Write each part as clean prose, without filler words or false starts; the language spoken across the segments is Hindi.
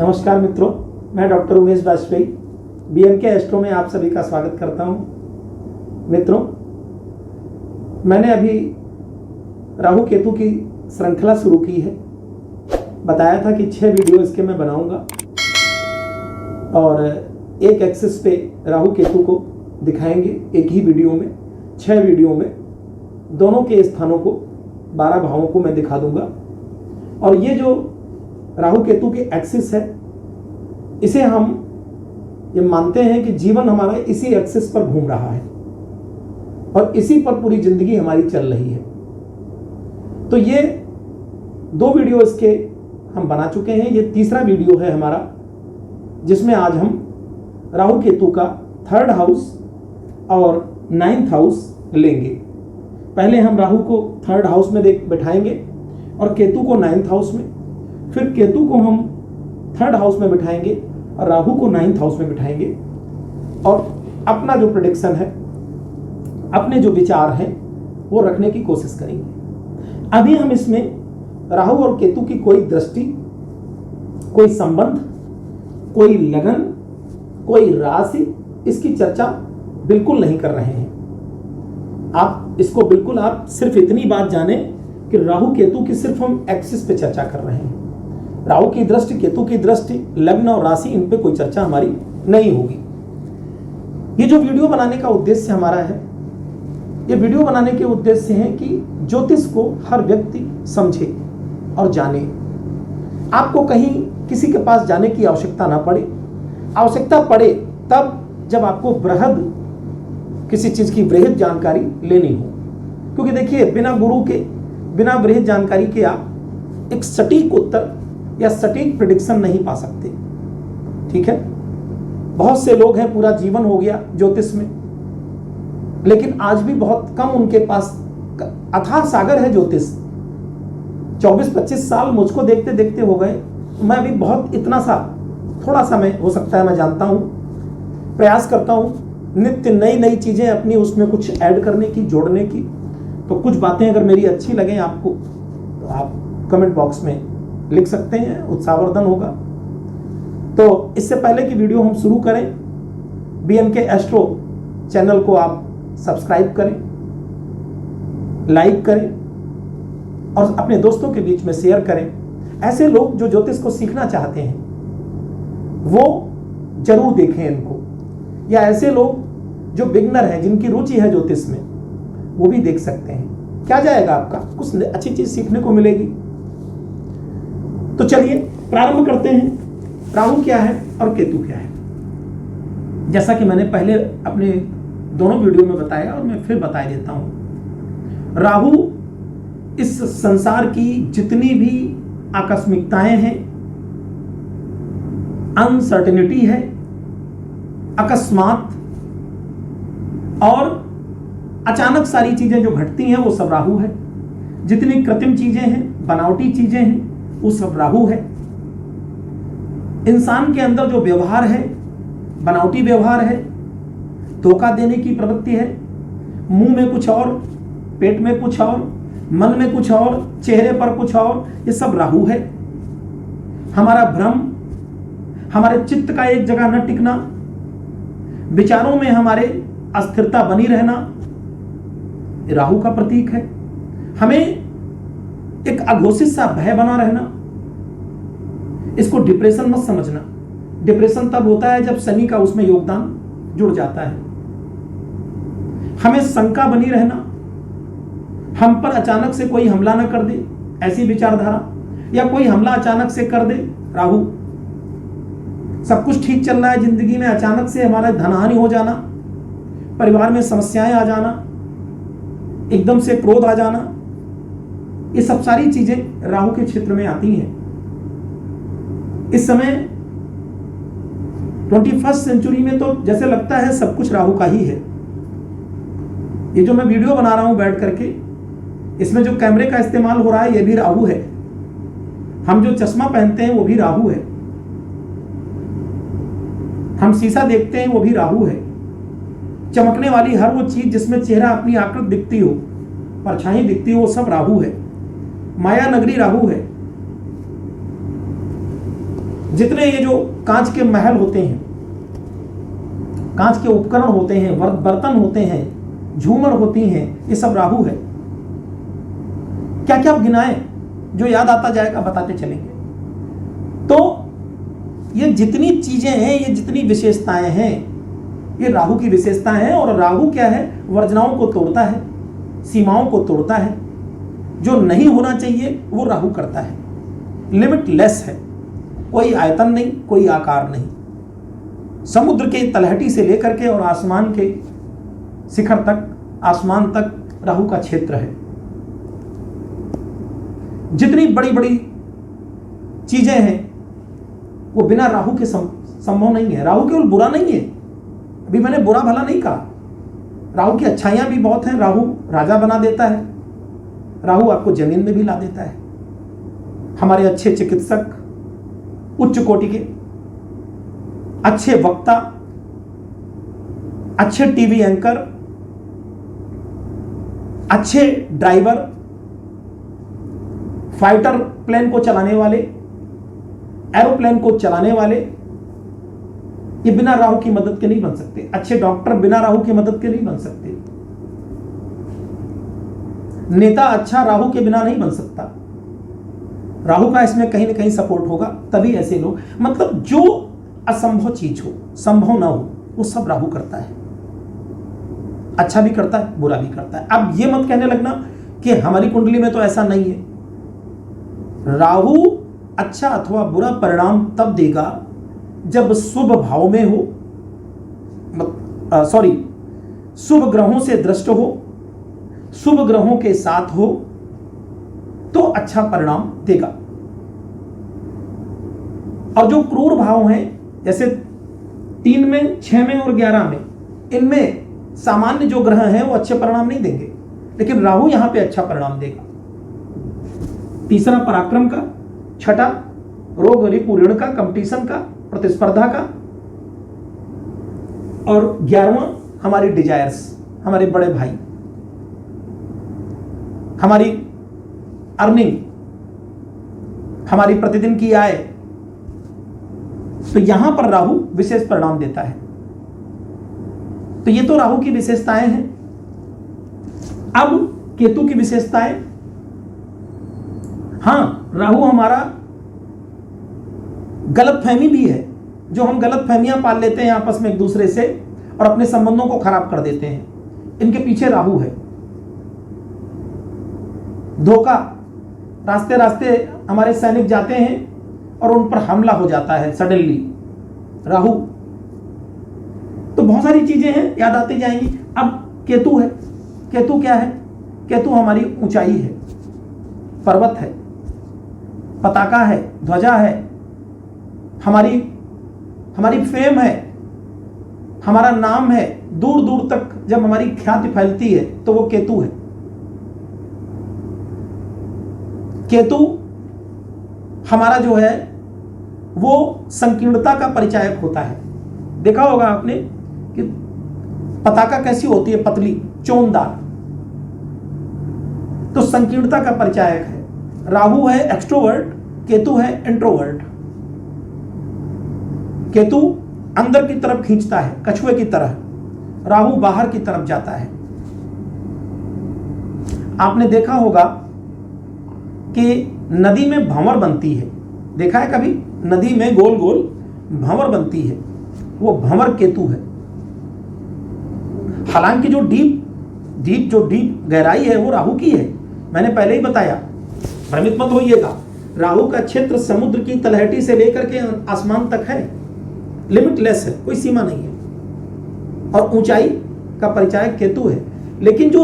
नमस्कार मित्रों, मैं doctor Umesh Vajpayee BNK astro में आप सभी का स्वागत करता हूं। मित्रों, मैंने अभी राहु केतु की श्रृंखला शुरू की है। बताया था कि 6 वीडियो इसके मैं बनाऊंगा और एक एक्सिस पे राहु केतु को दिखाएंगे एक ही वीडियो में। 6 वीडियो में दोनों के स्थानों को 12 भावों को मैं दिखा दूंगा। और ये जो राहु केतु के एक्सिस है, इसे हम ये मानते हैं कि जीवन हमारा इसी एक्सिस पर घूम रहा है और इसी पर पूरी जिंदगी हमारी चल रही है। तो ये 2 वीडियो इसके हम बना चुके हैं। ये तीसरा वीडियो है हमारा, जिसमें आज हम राहु केतु का 3rd हाउस और 9th हाउस लेंगे। पहले हम राहु को 3rd हाउस में बैठाएंगे और केतु को 9th हाउस में, फिर केतु को हम 3rd हाउस में बिठाएंगे और राहु को 9th हाउस में बिठाएंगे और अपना जो प्रेडिक्शन है, अपने जो विचार हैं, वो रखने की कोशिश करेंगे। अभी हम इसमें राहु और केतु की कोई दृष्टि, कोई संबंध, कोई लगन, कोई राशि, इसकी चर्चा बिल्कुल नहीं कर रहे हैं। आप इसको बिल्कुल, आप सिर्फ इतनी बात जाने कि राहु केतु की सिर्फ हम एक्सिस पे चर्चा कर रहे हैं। राहु की दृष्टि, केतु की दृष्टि, लग्न और राशि, इन पे कोई चर्चा हमारी नहीं होगी। ये जो वीडियो बनाने का उद्देश्य हमारा है, ये वीडियो बनाने के उद्देश्य है कि ज्योतिष को हर व्यक्ति समझे और जाने। आपको कहीं किसी के पास जाने की आवश्यकता ना पड़े। आवश्यकता पड़े तब जब आपको किसी चीज की वृहद जानकारी लेनी हो। क्योंकि देखिए, बिना गुरु के, बिना वृहद जानकारी के आप एक सटीक उत्तर या सटीक प्रेडिक्शन नहीं पा सकते। ठीक है, बहुत से लोग हैं, पूरा जीवन हो गया ज्योतिष में, लेकिन आज भी बहुत कम उनके पास, अथाह सागर है ज्योतिष। 24-25 साल मुझको देखते देखते हो गए। मैं अभी बहुत थोड़ा सा मैं, हो सकता है, मैं जानता हूं, प्रयास करता हूं नित्य नई चीजें अपनी उसमें कुछ ऐड करने की, जोड़ने की। तो कुछ बातें अगर मेरी अच्छी लगे आपको, तो आप कमेंट बॉक्स में लिख सकते हैं, उत्साहवर्धन होगा। तो इससे पहले कि वीडियो हम शुरू करें, बीएनके एस्ट्रो चैनल को आप सब्सक्राइब करें, लाइक करें और अपने दोस्तों के बीच में शेयर करें। ऐसे लोग जो ज्योतिष को सीखना चाहते हैं वो जरूर देखें इनको, या ऐसे लोग जो बिगनर हैं, जिनकी रुचि है ज्योतिष में, वो भी देख सकते हैं। क्या जाएगा आपका, कुछ अच्छी चीज सीखने को मिलेगी। तो चलिए प्रारंभ करते हैं। राहु क्या है और केतु क्या है। जैसा कि मैंने पहले अपने दोनों वीडियो में बताया और मैं फिर बता देता हूं। राहु इस संसार की जितनी भी आकस्मिकताएं हैं, अनसर्टेनिटी है, अकस्मात और अचानक सारी चीजें जो घटती हैं, वो सब राहु है। जितनी कृत्रिम चीजें हैं, बनावटी चीजें हैं, वो सब राहु है। इंसान के अंदर जो व्यवहार है, बनावटी व्यवहार है, धोखा देने की प्रवृत्ति है, मुंह में कुछ और, पेट में कुछ और, मन में कुछ और, चेहरे पर कुछ और, ये सब राहु है। हमारा भ्रम, हमारे चित्त का एक जगह न टिकना, विचारों में हमारे अस्थिरता बनी रहना, राहु का प्रतीक है। हमें एक अघोषित सा भय बना रहना। इसको डिप्रेशन मत समझना। डिप्रेशन तब होता है जब शनि का उसमें योगदान जुड़ जाता है। हमें शंका बनी रहना, हम पर अचानक से कोई हमला न कर दे, ऐसी विचारधारा, या कोई हमला अचानक से कर दे, राहु। सब कुछ ठीक चल रहा है जिंदगी में, अचानक से हमारा धनहानि हो जाना, परिवार में समस्याएं आ जाना, एकदम से क्रोध आ जाना, ये सब सारी चीजें राहु के क्षेत्र में आती हैं। इस समय 21st सेंचुरी में तो जैसे लगता है सब कुछ राहु का ही है। ये जो मैं वीडियो बना रहा हूं बैठ करके, इसमें जो कैमरे का इस्तेमाल हो रहा है, ये भी राहु है। हम जो चश्मा पहनते हैं वो भी राहु है। हम शीशा देखते हैं वो भी राहु है। चमकने वाली हर वो चीज जिसमें चेहरा अपनी आकृति दिखती हो, परछाई दिखती हो, वो सब राहु है। माया नगरी राहु है। जितने ये जो कांच के महल होते हैं, कांच के उपकरण होते हैं, बर्तन होते हैं, झूमर होती हैं, ये सब राहु है। क्या क्या आप गिनाएं, जो याद आता जाएगा बताते चलेंगे। तो ये जितनी चीजें हैं, ये जितनी विशेषताएं हैं, ये राहु की विशेषताएं हैं। और राहु क्या है, वर्जनाओं को तोड़ता है, सीमाओं को तोड़ता है। जो नहीं होना चाहिए वो राहु करता है। लिमिटलेस है, कोई आयतन नहीं, कोई आकार नहीं। समुद्र के तलहटी से लेकर के और आसमान के शिखर तक, आसमान तक राहु का क्षेत्र है। जितनी बड़ी बड़ी चीजें हैं वो बिना राहु के संभव नहीं है। राहु केवल बुरा नहीं है, अभी मैंने बुरा भला नहीं कहा, राहु की अच्छाइयां भी बहुत हैं। राहु राजा बना देता है, राहु आपको जमीन में भी ला देता है। हमारे अच्छे चिकित्सक, उच्च कोटि के अच्छे वक्ता, अच्छे टीवी एंकर, अच्छे ड्राइवर, फाइटर प्लेन को चलाने वाले, एरोप्लेन को चलाने वाले, ये बिना राहु की मदद के नहीं बन सकते। अच्छे डॉक्टर बिना राहु की मदद के नहीं बन सकते। नेता अच्छा राहु के बिना नहीं बन सकता। राहु का इसमें कहीं ना कहीं सपोर्ट होगा, तभी ऐसे लोग, मतलब जो असंभव चीज हो, संभव ना हो, वो सब राहु करता है। अच्छा भी करता है, बुरा भी करता है। अब ये मत कहने लगना कि हमारी कुंडली में तो ऐसा नहीं है। राहु अच्छा अथवा बुरा परिणाम तब देगा जब शुभ भाव में हो, शुभ ग्रहों से दृष्ट हो, शुभ ग्रहों के साथ हो, तो अच्छा परिणाम देगा। और जो क्रूर भाव हैं, जैसे 3 में, 6 में और 11 में, इनमें सामान्य जो ग्रह हैं वो अच्छे परिणाम नहीं देंगे, लेकिन राहु यहां पे अच्छा परिणाम देगा। तीसरा पराक्रम का, छठा रोग रिपु ऋण का, कंपटीशन का, प्रतिस्पर्धा का, और 11वां हमारी डिजायर्स, हमारे बड़े भाई, हमारी अर्निंग, हमारी प्रतिदिन की आय। तो यहां पर राहु विशेष परिणाम देता है। तो ये तो राहु की विशेषताएं हैं। अब केतु की विशेषताएं। हां, राहु हमारा गलतफहमी भी है, जो हम गलतफहमियां पाल लेते हैं आपस में एक दूसरे से और अपने संबंधों को खराब कर देते हैं, इनके पीछे राहु है। धोखा, रास्ते रास्ते हमारे सैनिक जाते हैं और उन पर हमला हो जाता है सडनली, राहु। तो बहुत सारी चीजें हैं, याद आती जाएंगी। अब केतु है। केतु क्या है? केतु हमारी ऊंचाई है, पर्वत है, पताका है, ध्वजा है, हमारी फेम है, हमारा नाम है। दूर दूर तक जब हमारी ख्याति फैलती है तो वो केतु है। केतु हमारा जो है वो संकीर्णता का परिचायक होता है। देखा होगा आपने कि पताका कैसी होती है, पतली, चोनदार, तो संकीर्णता का परिचायक है। राहु है एक्सट्रोवर्ट, केतु है इंट्रोवर्ट। केतु अंदर की तरफ खींचता है कछुए की तरह, राहु बाहर की तरफ जाता है। आपने देखा होगा कि नदी में भंवर बनती है, देखा है कभी? नदी में गोल गोल भंवर बनती है, वो भंवर केतु है। हालांकि जो डीप गहराई है वो राहु की है, मैंने पहले ही बताया, भ्रमित मत होइएगा। राहु का क्षेत्र समुद्र की तलहटी से लेकर के आसमान तक है, लिमिटलेस है, कोई सीमा नहीं है। और ऊंचाई का परिचायक केतु है। लेकिन जो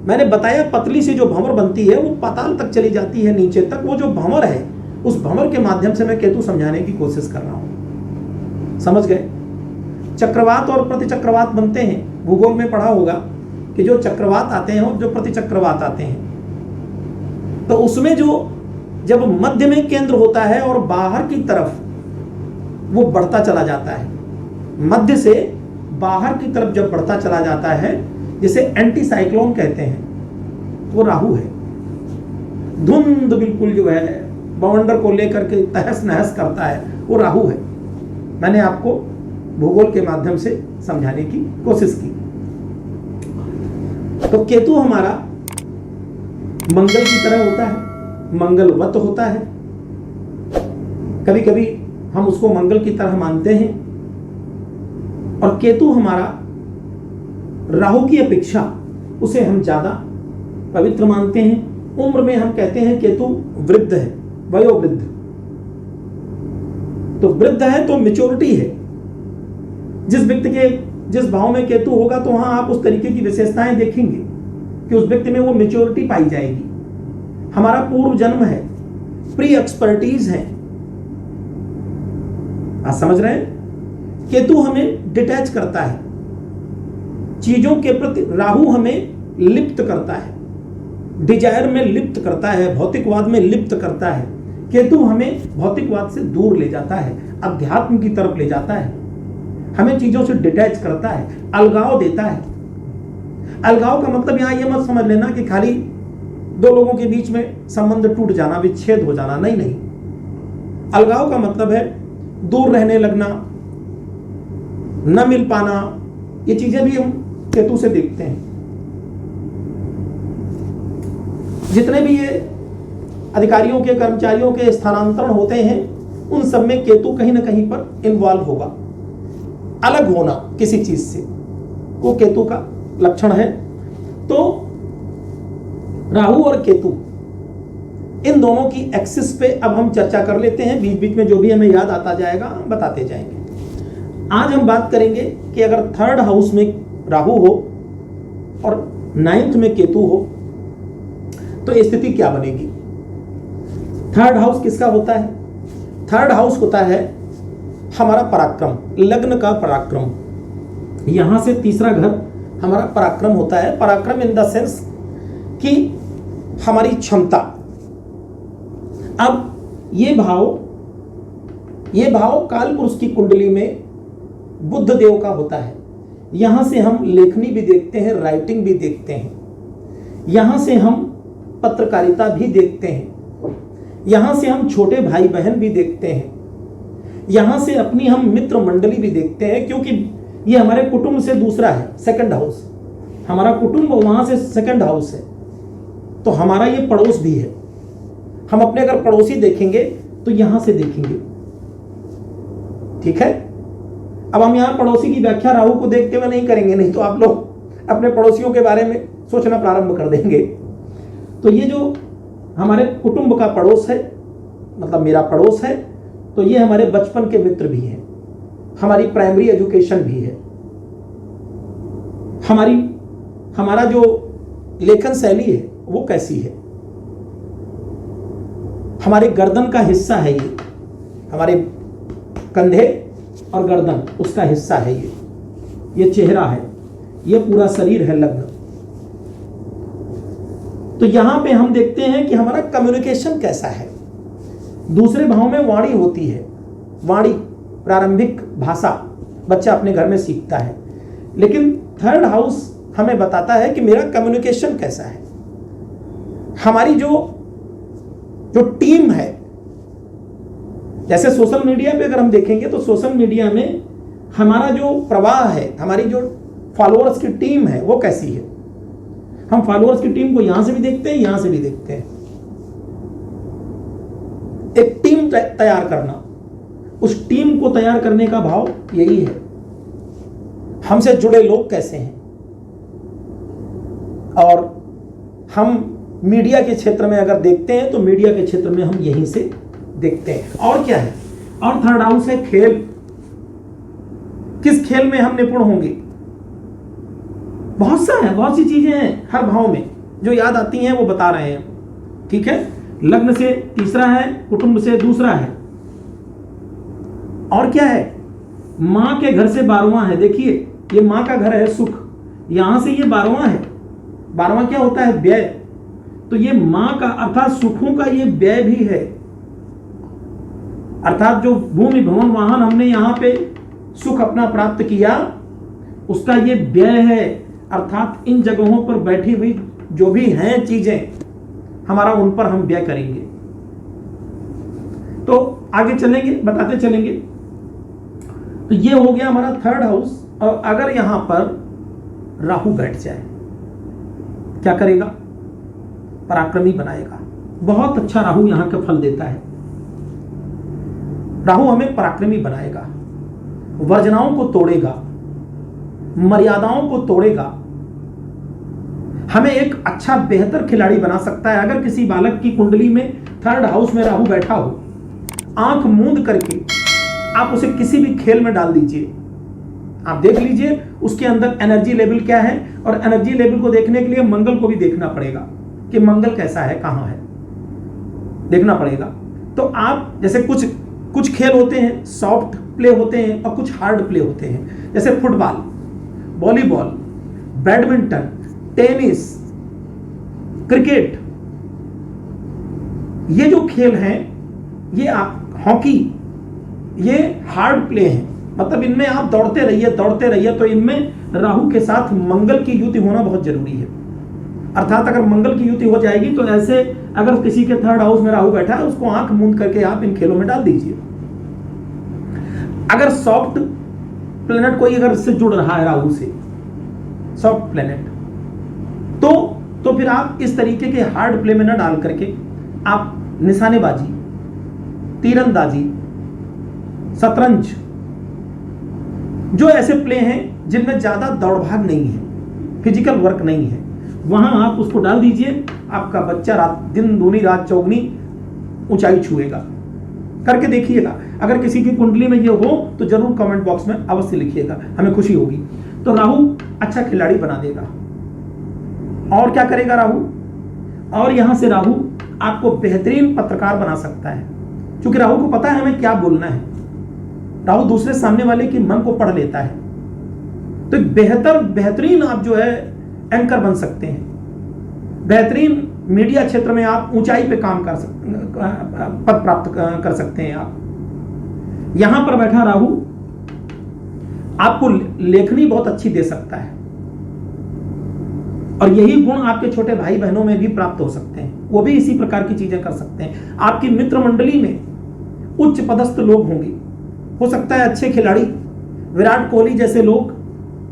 मैंने बताया पतली से जो भंवर बनती है वो पाताल तक चली जाती है, नीचे तक। वो जो भंवर है, उस भंवर के माध्यम से मैं केतु समझाने की कोशिश कर रहा हूं। समझ गए? चक्रवात और प्रतिचक्रवात बनते हैं। भूगोल में पढ़ा होगा कि जो चक्रवात आते हैं और जो प्रतिचक्रवात आते हैं, तो उसमें जो जब मध्य में केंद्र होता है और बाहर की तरफ वो बढ़ता चला जाता है, मध्य से बाहर की तरफ जब बढ़ता चला जाता है, जिसे एंटी साइक्लोन कहते हैं, वो राहु है। धुंध बिल्कुल जो है बवंडर को लेकर के तहस नहस करता है, वो राहु है। मैंने आपको भूगोल के माध्यम से समझाने की कोशिश की। तो केतु हमारा मंगल की तरह होता है, मंगलवत होता है। कभी कभी हम उसको मंगल की तरह मानते हैं। और केतु हमारा राहु की अपेक्षा उसे हम ज्यादा पवित्र मानते हैं। उम्र में हम कहते हैं केतु वृद्ध है, वयोवृद्ध। तो वृद्ध है तो मैच्योरिटी है। जिस व्यक्ति के जिस भाव में केतु होगा तो वहां आप उस तरीके की विशेषताएं देखेंगे कि उस व्यक्ति में वो मैच्योरिटी पाई जाएगी। हमारा पूर्व जन्म है, प्री एक्सपर्टीज है। आप समझ रहे हैं? केतु हमें डिटैच करता है चीजों के प्रति, राहु हमें लिप्त करता है, डिजायर में लिप्त करता है, भौतिकवाद में लिप्त करता है। केतु हमें भौतिकवाद से दूर ले जाता है, अध्यात्म की तरफ ले जाता है, हमें चीजों से डिटैच करता है, अलगाव देता है। अलगाव का मतलब यहां यह मत समझ लेना कि खाली दो लोगों के बीच में संबंध टूट जाना, विच्छेद हो जाना, नहीं नहीं। अलगाव का मतलब है दूर रहने लगना, न मिल पाना। ये चीजें भी हम केतु से देखते हैं। जितने भी ये अधिकारियों के, कर्मचारियों के स्थानांतरण होते हैं, उन सब में केतु कहीं ना कहीं पर इन्वॉल्व होगा। अलग होना किसी चीज से, वो केतु का लक्षण है। तो राहु और केतु, इन दोनों की एक्सिस पे अब हम चर्चा कर लेते हैं। बीच बीच में जो भी हमें याद आता जाएगा हम बताते जाएंगे। आज हम बात करेंगे कि अगर थर्ड हाउस में राहु हो और नाइन्थ में केतु हो तो स्थिति क्या बनेगी। थर्ड हाउस किसका होता है? थर्ड हाउस होता है हमारा पराक्रम, लग्न का पराक्रम। यहां से तीसरा घर हमारा पराक्रम होता है। पराक्रम इन द सेंस कि हमारी क्षमता। अब ये भाव काल पुरुष की कुंडली में बुध देव का होता है। यहां से हम लेखनी भी देखते हैं, राइटिंग भी देखते हैं। यहां से हम पत्रकारिता भी देखते हैं। यहां से हम छोटे भाई बहन भी देखते हैं। यहां से अपनी हम मित्र मंडली भी देखते हैं, क्योंकि ये हमारे कुटुंब से दूसरा है, सेकंड हाउस। हमारा कुटुंब वहां से सेकंड हाउस है, तो हमारा ये पड़ोस भी है। हम अपने अगर पड़ोसी देखेंगे तो यहां से देखेंगे, ठीक है। अब हम यहां पड़ोसी की व्याख्या राहु को देखते हुए नहीं करेंगे, नहीं तो आप लोग अपने पड़ोसियों के बारे में सोचना प्रारंभ कर देंगे। तो ये जो हमारे कुटुंब का पड़ोस है, मतलब मेरा पड़ोस है, तो ये हमारे बचपन के मित्र भी हैं, हमारी प्राइमरी एजुकेशन भी है, हमारा जो लेखन शैली है वो कैसी है, हमारे गर्दन का हिस्सा है ये, हमारे कंधे और गर्दन उसका हिस्सा है ये चेहरा है, ये पूरा शरीर है लग्न। तो यहां पे हम देखते हैं कि हमारा कम्युनिकेशन कैसा है। दूसरे भाव में वाणी होती है, वाणी प्रारंभिक भाषा बच्चा अपने घर में सीखता है, लेकिन थर्ड हाउस हमें बताता है कि मेरा कम्युनिकेशन कैसा है। हमारी जो टीम है, जैसे सोशल मीडिया पे अगर हम देखेंगे तो सोशल मीडिया में हमारा जो प्रवाह है, हमारी जो फॉलोअर्स की टीम है वो कैसी है। हम फॉलोअर्स की टीम को यहां से भी देखते हैं, यहां से भी देखते हैं। एक टीम तैयार करना, उस टीम को तैयार करने का भाव यही है। हमसे जुड़े लोग कैसे हैं, और हम मीडिया के क्षेत्र में अगर देखते हैं तो मीडिया के क्षेत्र में हम यहीं से देखते हैं। और क्या है, और थर्ड हाउस है खेल। किस खेल में हम निपुण होंगे, बहुत सी चीजें हैं हर भाव में जो याद आती हैं, वो बता रहे हैं, ठीक है। लग्न से तीसरा है, कुटुंब से दूसरा है। और क्या है, मां के घर से 12वां है। देखिए ये मां का घर है सुख, यहां से ये 12वां है। 12वां क्या होता है, व्यय। तो ये मां का अर्थात सुखों का ये व्यय भी है, अर्थात जो भूमि भवन वाहन हमने यहां पे सुख अपना प्राप्त किया उसका ये व्यय है। अर्थात इन जगहों पर बैठी हुई जो भी हैं चीजें, हमारा उन पर हम व्यय करेंगे। आगे चलेंगे, बताते चलेंगे। तो ये हो गया हमारा थर्ड हाउस। और अगर यहां पर राहु बैठ जाए, क्या करेगा? पराक्रमी बनाएगा। बहुत अच्छा राहु यहां का फल देता है। राहु हमें पराक्रमी बनाएगा, वर्जनाओं को तोड़ेगा, मर्यादाओं को तोड़ेगा, हमें एक अच्छा बेहतर खिलाड़ी बना सकता है। अगर किसी बालक की कुंडली में थर्ड हाउस में राहु बैठा हो, आंख मूंद करके आप उसे किसी भी खेल में डाल दीजिए, आप देख लीजिए उसके अंदर एनर्जी लेवल क्या है। और एनर्जी लेवल को देखने के लिए मंगल को भी देखना पड़ेगा कि मंगल कैसा है, कहां है, देखना पड़ेगा। तो आप जैसे कुछ खेल होते हैं सॉफ्ट प्ले होते हैं और कुछ हार्ड प्ले होते हैं, जैसे football, volleyball, badminton, tennis, cricket, ये जो खेल हैं, ये हॉकी, ये हार्ड प्ले हैं। मतलब इनमें आप दौड़ते रहिए। तो इनमें राहु के साथ मंगल की युति होना बहुत जरूरी है। अर्थात अगर मंगल की युति हो जाएगी तो ऐसे अगर किसी के थर्ड हाउस में राहु बैठा है, उसको आंख मूंद करके आप इन खेलों में डाल दीजिए। अगर सॉफ्ट प्लेनेट कोई अगर इससे जुड़ रहा है राहु से, सॉफ्ट प्लेनेट, तो फिर आप इस तरीके के हार्ड प्ले में न डाल करके आप निशानेबाजी, तीरंदाजी, शतरंज, जो ऐसे प्ले हैं जिनमें ज्यादा दौड़ भाग नहीं है, फिजिकल वर्क नहीं है, वहां आप उसको डाल दीजिए। आपका बच्चा दिन दूनी रात चौगनी ऊंचाई छुएगा। करके देखिएगा। अगर किसी की कुंडली में ये हो तो जरूर कमेंट बॉक्स में अवश्य लिखिएगा, हमें खुशी होगी। तो राहु अच्छा खिलाड़ी बना देगा। और क्या करेगा राहु? और यहां से राहु आपको बेहतरीन पत्रकार बना सकता है, क्योंकि राहु को पता है हमें क्या बोलना है। राहु दूसरे सामने वाले की मन को पढ़ लेता है। तो बेहतरीन आप जो है एंकर बन सकते हैं। बेहतरीन मीडिया क्षेत्र में आप ऊंचाई पे काम कर सकते, पद प्राप्त कर सकते हैं। आप यहां पर बैठा राहु आपको लेखनी बहुत अच्छी दे सकता है, और यही गुण आपके छोटे भाई बहनों में भी प्राप्त हो सकते हैं। वो भी इसी प्रकार की चीजें कर सकते हैं। आपकी मित्र मंडली में उच्च पदस्थ लोग होंगे, हो सकता है अच्छे खिलाड़ी, विराट कोहली जैसे लोग,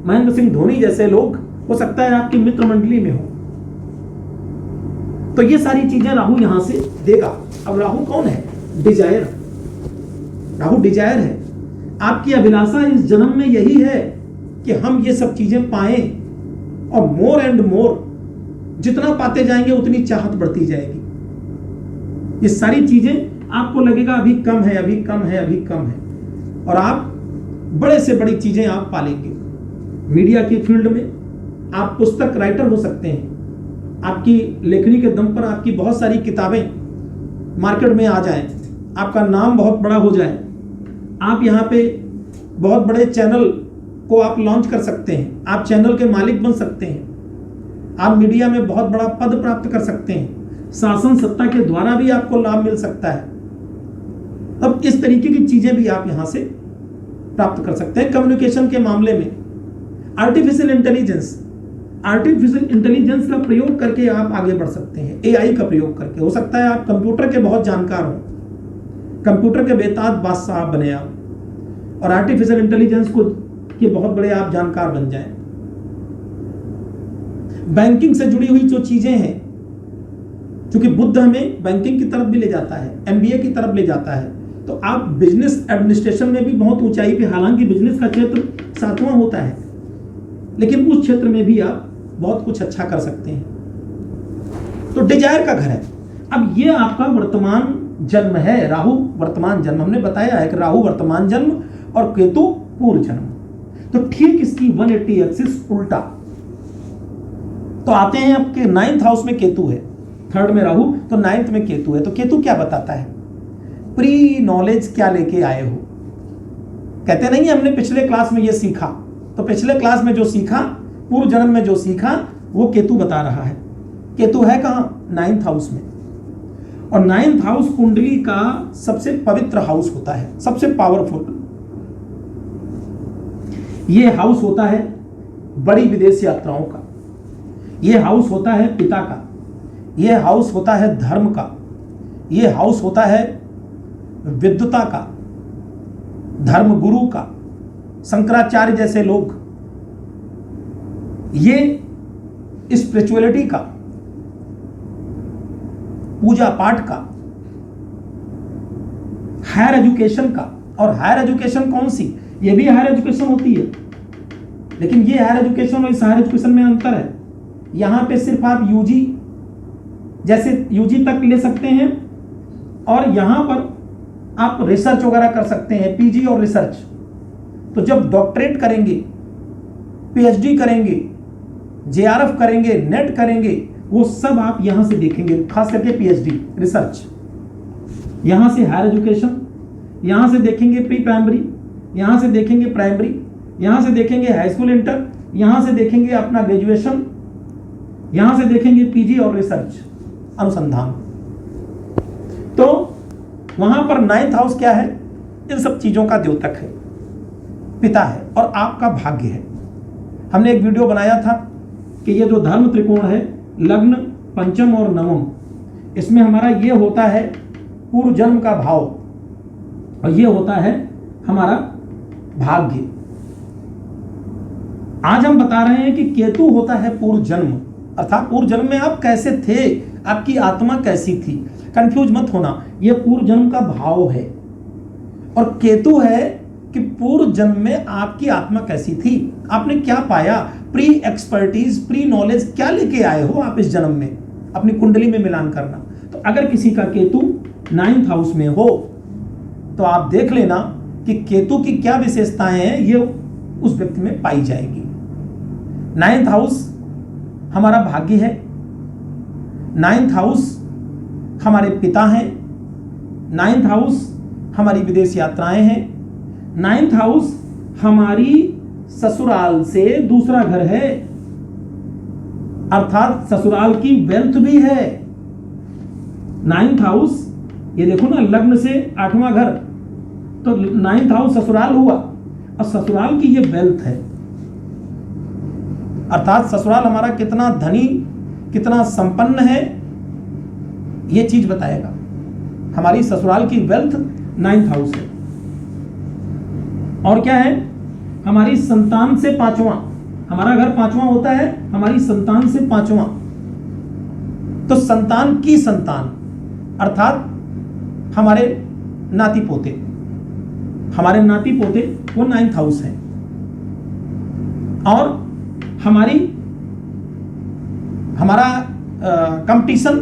महेंद्र सिंह धोनी जैसे लोग हो सकता है आपकी मित्र मंडली में हो। तो ये सारी चीजें राहु यहां से देगा। अब राहु कौन है? डिजायर। राहु डिजायर है। आपकी अभिलाषा इस जन्म में यही है कि हम ये सब चीजें पाएं, और मोर एंड मोर, जितना पाते जाएंगे उतनी चाहत बढ़ती जाएगी। ये सारी चीजें आपको लगेगा अभी कम है, अभी कम है, अभी कम है, और आप बड़े से बड़ी चीजें आप पालेंगे। मीडिया की फील्ड में आप पुस्तक राइटर हो सकते हैं। आपकी लेखनी के दम पर आपकी बहुत सारी किताबें मार्केट में आ जाएं, आपका नाम बहुत बड़ा हो जाए, आप यहाँ पे बहुत बड़े चैनल को आप लॉन्च कर सकते हैं, आप चैनल के मालिक बन सकते हैं, आप मीडिया में बहुत बड़ा पद प्राप्त कर सकते हैं, शासन सत्ता के द्वारा भी आपको लाभ मिल सकता है। अब इस तरीके की चीजें भी आप यहां से प्राप्त कर सकते हैं। कम्युनिकेशन के मामले में आर्टिफिशियल इंटेलिजेंस का प्रयोग करके आप आगे बढ़ सकते हैं। एआई का प्रयोग करके, हो सकता है आप कंप्यूटर के बहुत जानकार हो, कंप्यूटर के बेताज बादशाह बने आप, और आर्टिफिशियल इंटेलिजेंस को के बहुत बड़े आप जानकार बन जाएं। बैंकिंग से जुड़ी हुई जो चीजें हैं, क्योंकि बुद्ध हमें बैंकिंग की तरफ भी ले जाता है, एमबीए की तरफ ले जाता है, तो आप बिजनेस एडमिनिस्ट्रेशन में भी बहुत ऊंचाई पे, हालांकि बिजनेस का क्षेत्र 7वां होता है, लेकिन उस क्षेत्र में भी आप बहुत कुछ अच्छा कर सकते हैं। तो डिजायर का घर है। अब ये आपका वर्तमान जन्म है, राहु वर्तमान जन्म। हमने बताया है कि राहु वर्तमान जन्म और केतु पूर्व जन्म। तो ठीक इसकी 180 एक्सिस उल्टा। तो आते हैं आपके 9th हाउस में केतु है, 3rd में राहु, तो 9th में केतु है। तो केतु क्या बताता है? प्री नॉलेज क्या लेके आए हो। कहते नहीं हमने पिछले क्लास में ये सीखा, तो पिछले क्लास में जो सीखा, पूर्व जन्म में जो सीखा, वो केतु बता रहा है। केतु है कहां? 9th हाउस में। और 9th हाउस कुंडली का सबसे पवित्र हाउस होता है, सबसे पावरफुल। ये हाउस होता है बड़ी विदेश यात्राओं का, ये हाउस होता है पिता का, ये हाउस होता है धर्म का, ये हाउस होता है विद्वता का, धर्मगुरु का, शंकराचार्य जैसे लोग, ये स्पिरिचुअलिटी का, पूजा पाठ का, हायर एजुकेशन का। और हायर एजुकेशन कौन सी? ये भी हायर एजुकेशन होती है, लेकिन ये हायर एजुकेशन और इस हायर एजुकेशन में अंतर है। यहां पे सिर्फ आप यूजी, जैसे यूजी तक ले सकते हैं, और यहां पर आप रिसर्च वगैरह कर सकते हैं, पीजी और रिसर्च। तो जब डॉक्टरेट करेंगे, पीएचडी करेंगे, जेआरएफ करेंगे, नेट करेंगे, वो सब आप यहां से देखेंगे, खास करके पीएचडी रिसर्च। यहां से हायर एजुकेशन, यहां से देखेंगे प्री प्राइमरी, यहां से देखेंगे प्राइमरी, यहां से देखेंगे हाई स्कूल इंटर, यहां से देखेंगे अपना ग्रेजुएशन, यहां से देखेंगे पीजी और रिसर्च अनुसंधान। तो वहां पर 9th हाउस क्या है? इन सब चीजों का द्योतक है, पिता है और आपका भाग्य है। हमने एक वीडियो बनाया था कि ये जो धर्म त्रिकोण है, लग्न, पंचम और नवम, इसमें हमारा ये होता है पूर्व जन्म का भाव, और ये होता है हमारा भाग्य। आज हम बता रहे हैं कि केतु होता है पूर्व जन्म, अर्थात पूर्व जन्म में आप कैसे थे, आपकी आत्मा कैसी थी। कंफ्यूज मत होना, यह पूर्व जन्म का भाव है, और केतु है कि पूर्व जन्म में आपकी आत्मा कैसी थी, आपने क्या पाया, प्री एक्सपर्टीज, प्री नॉलेज क्या लेके आए हो आप इस जन्म में, अपनी कुंडली में मिलान करना। तो अगर किसी का केतु 9th हाउस में हो तो आप देख लेना कि केतु की क्या विशेषताएं हैं, ये उस व्यक्ति में पाई जाएगी। 9th हाउस हमारा भाग्य है, 9th हाउस हमारे पिता हैं, 9th हाउस हमारी विदेश यात्राएं हैं, 9th हाउस हमारी ससुराल से दूसरा घर है, अर्थात ससुराल की वेल्थ भी है। 9th हाउस, ये देखो ना, लग्न से 8वां घर, तो 9th हाउस ससुराल हुआ, और ससुराल की ये वेल्थ है, अर्थात ससुराल हमारा कितना धनी, कितना संपन्न है, ये चीज बताएगा। हमारी ससुराल की वेल्थ 9th हाउस है। और क्या है? हमारी संतान से 5वां, हमारा घर 5वां होता है, हमारी संतान से 5वां, तो संतान की संतान, अर्थात हमारे नाती पोते, हमारे नाती पोते वो 9th हाउस है। और हमारा कंपटीशन,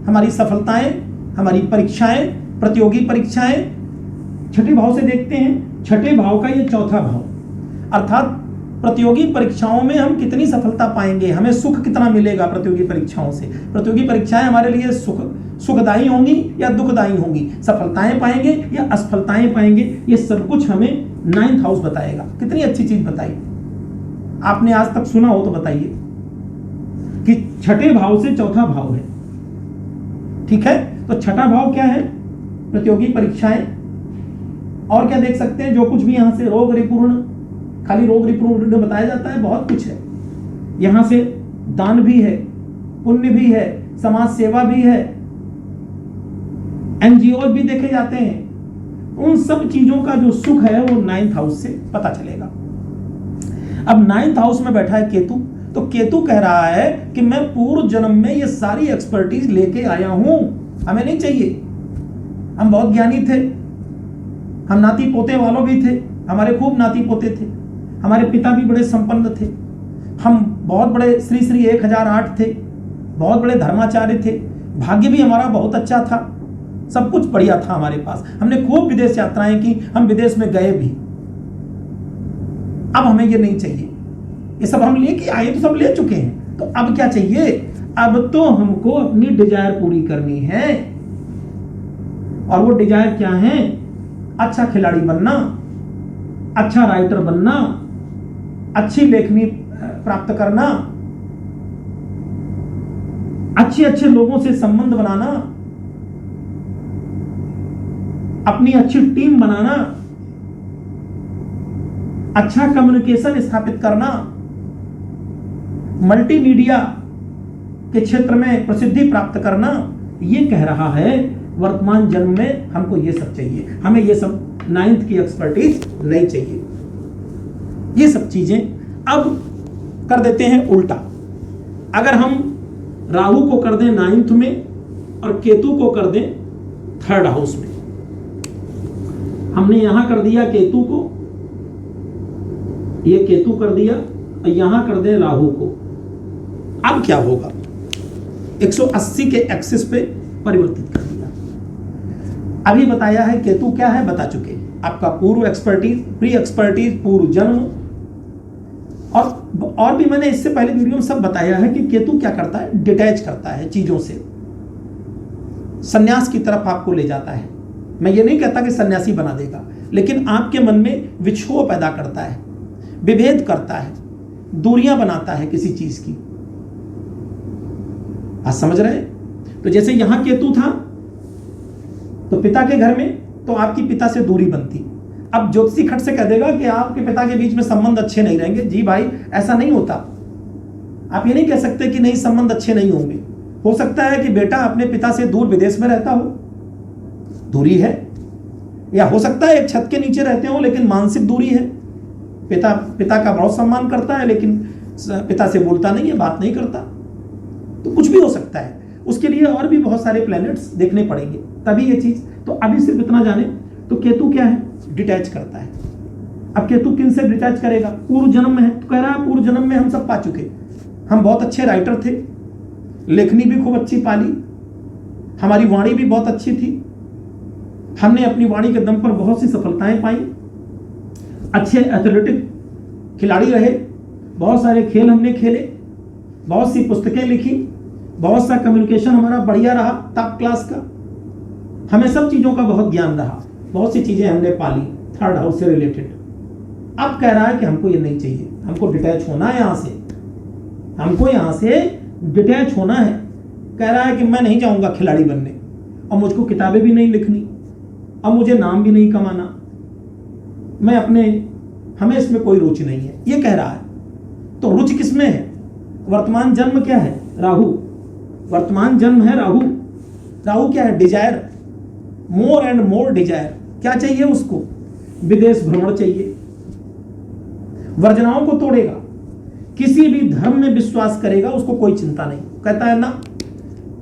हमारी सफलताएं, हमारी परीक्षाएं, प्रतियोगी परीक्षाएं 6ठे भाव से देखते हैं। 6ठे भाव का ये 4था भाव, अर्थात प्रतियोगी परीक्षाओं में हम कितनी सफलता पाएंगे, हमें सुख कितना मिलेगा प्रतियोगी परीक्षाओं से। प्रतियोगी परीक्षाएं हमारे लिए सुखदायी होंगी या दुखदायी होंगी, सफलताएं पाएंगे या असफलताएं पाएंगे, ये सब कुछ हमें 9th हाउस बताएगा। कितनी अच्छी चीज बताई, आपने आज तक सुना हो तो बताइए कि 6ठे भाव से 4था भाव है, ठीक है। तो 6ठा भाव क्या है? प्रतियोगी परीक्षाएं। और क्या देख सकते हैं? जो कुछ भी यहां से रोग रिपूर्ण, खाली रोग रिपूर्ण बताया जाता है, बहुत कुछ है यहां से। दान भी है, पुण्य भी है, समाज सेवा भी है, एनजीओ भी देखे जाते हैं। उन सब चीजों का जो सुख है वो 9th हाउस से पता चलेगा। अब 9th हाउस में बैठा है केतु, तो केतु कह रहा है कि मैं पूर्व जन्म में ये सारी एक्सपर्टीज लेके आया हूं, हमें नहीं चाहिए। हम बहुत ज्ञानी थे, हम नाती पोते वालों भी थे, हमारे खूब नाती पोते थे, हमारे पिता भी बड़े संपन्न थे, हम बहुत बड़े श्री श्री 1008 थे, बहुत बड़े धर्माचार्य थे, भाग्य भी हमारा बहुत अच्छा था, सब कुछ बढ़िया था हमारे पास, हमने खूब विदेश यात्राएं की, हम विदेश में गए भी। अब हमें ये नहीं चाहिए, ये सब हम लेके आए तो सब ले चुके हैं, तो अब क्या चाहिए? अब तो हमको अपनी डिजायर पूरी करनी है। और वो डिजायर क्या है? अच्छा खिलाड़ी बनना, अच्छा राइटर बनना, अच्छी लेखनी प्राप्त करना, अच्छे अच्छे लोगों से संबंध बनाना, अपनी अच्छी टीम बनाना, अच्छा कम्युनिकेशन स्थापित करना, मल्टीमीडिया के क्षेत्र में प्रसिद्धि प्राप्त करना। ये कह रहा है वर्तमान जन्म में हमको ये सब चाहिए, हमें ये सब 9th की एक्सपर्टीज नहीं चाहिए। ये सब चीजें अब कर देते हैं उल्टा। अगर हम राहु को कर दें 9th में और केतु को कर दें 3rd हाउस में, हमने यहां कर दिया केतु को, ये केतु कर दिया और यहां कर दें राहु को। अब क्या होगा? 180 के एक्सिस पे परिवर्तित कर दिया। अभी बताया है केतु क्या है, बता चुके। आपका पूर्व एक्सपर्टीज, प्री एक्सपर्टीज, पूर्व जन्म, और भी मैंने इससे पहले वीडियो में सब बताया है कि केतु क्या करता है, डिटैच करता है चीजों से, सन्यास की तरफ आपको ले जाता है। मैं ये नहीं कहता कि सन्यासी बना देगा, लेकिन आपके मन में विक्षोभ पैदा करता है, विभेद करता है, दूरियां बनाता है किसी चीज की। आप समझ रहे हैं? तो जैसे यहां केतु था तो पिता के घर में, तो आपकी पिता से दूरी बनती। अब ज्योतिषी खट से कह देगा कि आपके पिता के बीच में संबंध अच्छे नहीं रहेंगे। जी भाई, ऐसा नहीं होता। आप ये नहीं कह सकते कि नहीं संबंध अच्छे नहीं होंगे। हो सकता है कि बेटा अपने पिता से दूर विदेश में रहता हो, दूरी है, या हो सकता है एक छत के नीचे रहते हो लेकिन मानसिक दूरी है। पिता का बहुत सम्मान करता है लेकिन पिता से बोलता नहीं है, बात नहीं करता। तो कुछ भी हो सकता है। उसके लिए और भी बहुत सारे प्लैनेट्स देखने पड़ेंगे तभी ये चीज। तो अभी सिर्फ इतना जाने तो केतु क्या है, डिटैच करता है। अब केतु किन से डिटैच करेगा? पूर्व जन्म में है, तो कह रहा है पूर्व जन्म में हम सब पा चुके, हम बहुत अच्छे राइटर थे, लेखनी भी खूब अच्छी पाली, हमारी वाणी भी बहुत अच्छी थी, हमने अपनी वाणी के दम पर बहुत सी सफलताएं पाई, अच्छे एथलेटिक खिलाड़ी रहे, बहुत सारे खेल हमने खेले, बहुत सी पुस्तकें लिखी, बहुत सा कम्युनिकेशन हमारा बढ़िया रहा, टॉप क्लास का, हमें सब चीजों का बहुत ज्ञान रहा, बहुत सी चीजें हमने पाली 3rd हाउस से रिलेटेड। अब कह रहा है कि हमको ये नहीं चाहिए, हमको डिटैच होना है, यहां से हमको यहां से डिटैच होना है। कह रहा है कि मैं नहीं जाऊंगा खिलाड़ी बनने, और मुझको किताबें भी नहीं लिखनी, और मुझे नाम भी नहीं कमाना, हमें इसमें कोई रुचि नहीं है, ये कह रहा है। तो रुचि किसमें है? वर्तमान जन्म क्या है? राहु। वर्तमान जन्म है राहु। राहु क्या है? Desire, more and more desire. क्या चाहिए उसको? विदेश भ्रमण चाहिए, वर्जनाओं को तोड़ेगा, किसी भी धर्म में विश्वास करेगा, उसको कोई चिंता नहीं। कहता है ना,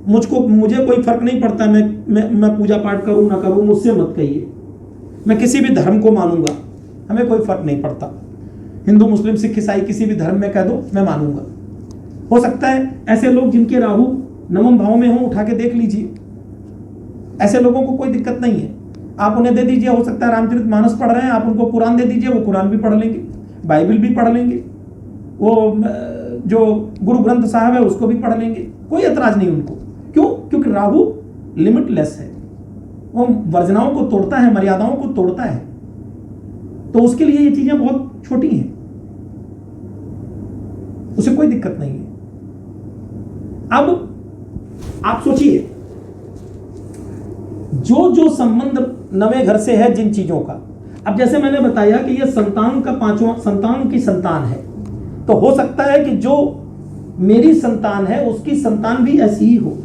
मुझे कोई फर्क नहीं पड़ता, मैं पूजा पाठ करूं ना करूं, मुझसे मत कहिए, मैं किसी भी धर्म को मानूंगा, हमें कोई फर्क नहीं पड़ता। हिंदू, मुस्लिम, सिख, ईसाई किसी भी धर्म में कह दो, मैं मानूंगा। हो सकता है ऐसे लोग जिनके राहु नवम भाव में हो, उठा के देख लीजिए, ऐसे लोगों को कोई दिक्कत नहीं है। आप उन्हें दे दीजिए, हो सकता है रामचरितमानस पढ़ रहे हैं, आप उनको कुरान दे दीजिए, वो कुरान भी पढ़ लेंगे, बाइबल भी पढ़ लेंगे, वो जो गुरु ग्रंथ साहब है उसको भी पढ़ लेंगे, कोई ऐतराज नहीं उनको। क्यों? क्योंकि राहु लिमिटलेस है, वो वर्जनाओं को तोड़ता है, मर्यादाओं को तोड़ता है। तो उसके लिए ये चीजें बहुत छोटी हैं, उसे कोई दिक्कत नहीं है। अब आप सोचिए, जो संबंध नवे घर से है जिन चीजों का, अब जैसे मैंने बताया कि ये संतान का 5वां संतान की संतान है, तो हो सकता है कि जो मेरी संतान है उसकी संतान भी ऐसी ही हो।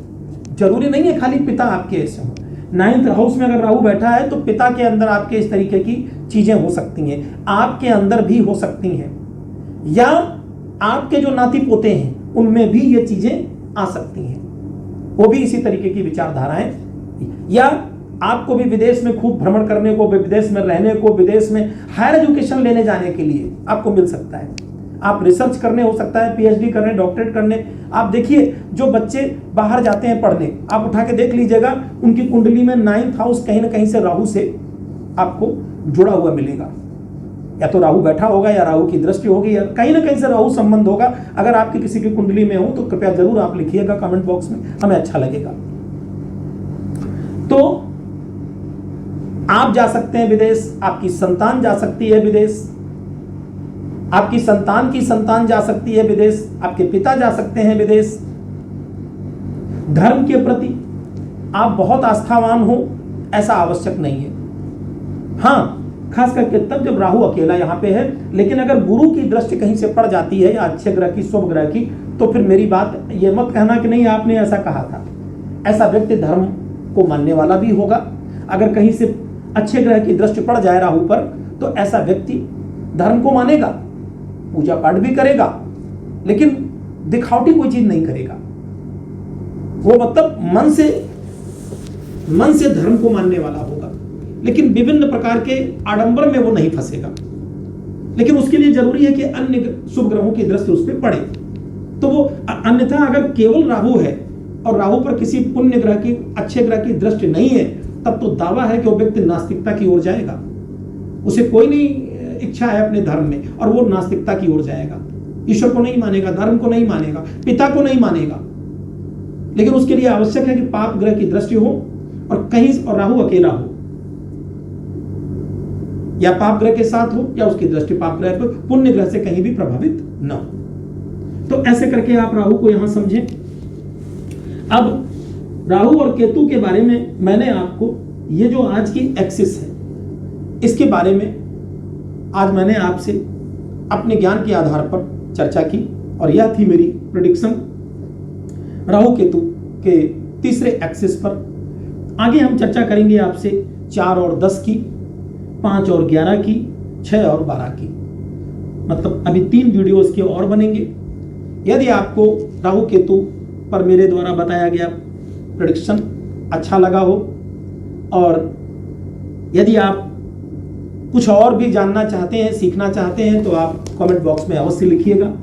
जरूरी नहीं है खाली पिता आपके ऐसे हो। 9th हाउस में अगर राहु बैठा है तो पिता के अंदर आपके इस तरीके की चीजें हो सकती हैं, आपके अंदर भी हो सकती हैं, या आपके जो नाती पोते हैं उनमें भी ये चीजें आ सकती हैं, वो भी इसी तरीके की विचारधाराएं, या आपको भी विदेश में खूब भ्रमण करने को, विदेश में रहने को, विदेश में हायर एजुकेशन लेने जाने के लिए आपको मिल सकता है। आप रिसर्च करने, हो सकता है पीएचडी करने, डॉक्टरेट करने। आप देखिए जो बच्चे बाहर जाते हैं पढ़ने, आप उठा के देख लीजिएगा, उनकी कुंडली में 9th हाउस कहीं ना कहीं से राहु से आपको जुड़ा हुआ मिलेगा। या तो राहु बैठा होगा, या राहु की दृष्टि होगी, या कहीं ना कहीं से राहु संबंध होगा। अगर आपकी किसी की कुंडली में हो तो कृपया जरूर आप लिखिएगा कमेंट बॉक्स में, हमें अच्छा लगेगा। तो आप जा सकते हैं विदेश, आपकी संतान जा सकती है विदेश, आपकी संतान की संतान जा सकती है विदेश, आपके पिता जा सकते हैं विदेश। धर्म के प्रति आप बहुत आस्थावान हो ऐसा आवश्यक नहीं है। हाँ, खास करके तब जब राहु अकेला यहां पे है। लेकिन अगर गुरु की दृष्टि कहीं से पड़ जाती है, या अच्छे ग्रह की, शुभ ग्रह की, तो फिर मेरी बात ये मत कहना कि नहीं आपने ऐसा कहा था। ऐसा व्यक्ति धर्म को मानने वाला भी होगा। अगर कहीं से अच्छे ग्रह की दृष्टि पड़ जाए राहु पर तो ऐसा व्यक्ति धर्म को मानेगा, पूजा पाठ भी करेगा, लेकिन दिखावटी कोई चीज नहीं करेगा। वो मतलब मन से धर्म को मानने वाला होगा, लेकिन विभिन्न प्रकार के आडंबर में वो नहीं फंसेगा। लेकिन उसके लिए जरूरी है कि अन्य शुभ ग्रहों की दृष्टि उस पर पड़े। तो वो अन्यथा अगर केवल राहु है और राहु पर किसी पुण्य ग्रह की, अच्छे ग्रह की दृष्टि नहीं है, तब तो दावा है कि वो व्यक्ति नास्तिकता की ओर जाएगा। उसे कोई नहीं इच्छा है अपने धर्म में और वो नास्तिकता की ओर जाएगा। ईश्वर को नहीं मानेगा, धर्म को नहीं मानेगा, पिता को नहीं मानेगा। लेकिन उसके लिए आवश्यक है कि पाप ग्रह की दृष्टि हो और कहीं और राहु अकेला हो, या पाप ग्रह के साथ हो या उसकी दृष्टि पाप ग्रह पर, पुण्य ग्रह से कहीं भी प्रभावित न हो। तो ऐसे करके आप राहु को यहां समझें। अब राहु और केतु के बारे में मैंने आपको ये जो आज की एक्सिस है इसके बारे में आज मैंने आपसे अपने ज्ञान के आधार पर चर्चा की और यह थी मेरी प्रेडिक्शन राहु केतु के तीसरे एक्सिस पर। आगे हम चर्चा करेंगे आपसे 4 और 10 की, 5 और 11 की, 6 और 12 की। मतलब अभी 3 वीडियोस के और बनेंगे। यदि आपको राहु केतु पर मेरे द्वारा बताया गया प्रेडिक्शन अच्छा लगा हो और यदि आप कुछ और भी जानना चाहते हैं, सीखना चाहते हैं, तो आप कमेंट बॉक्स में अवश्य लिखिएगा।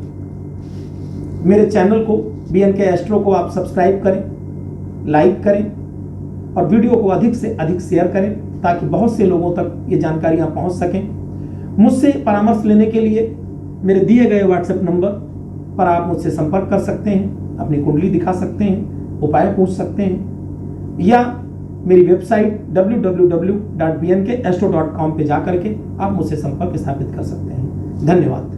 मेरे चैनल को BNK एस्ट्रो को आप सब्सक्राइब करें, लाइक करें और वीडियो को अधिक से अधिक शेयर करें ताकि बहुत से लोगों तक ये जानकारियां पहुंच सकें। मुझसे परामर्श लेने के लिए मेरे दिए गए व्हाट्सएप नंबर पर आप मुझसे संपर्क कर सकते हैं, अपनी कुंडली दिखा सकते हैं, उपाय पूछ सकते हैं, या मेरी वेबसाइट www.bnkastro.com पे जाकर के आप मुझसे संपर्क स्थापित कर सकते हैं। धन्यवाद।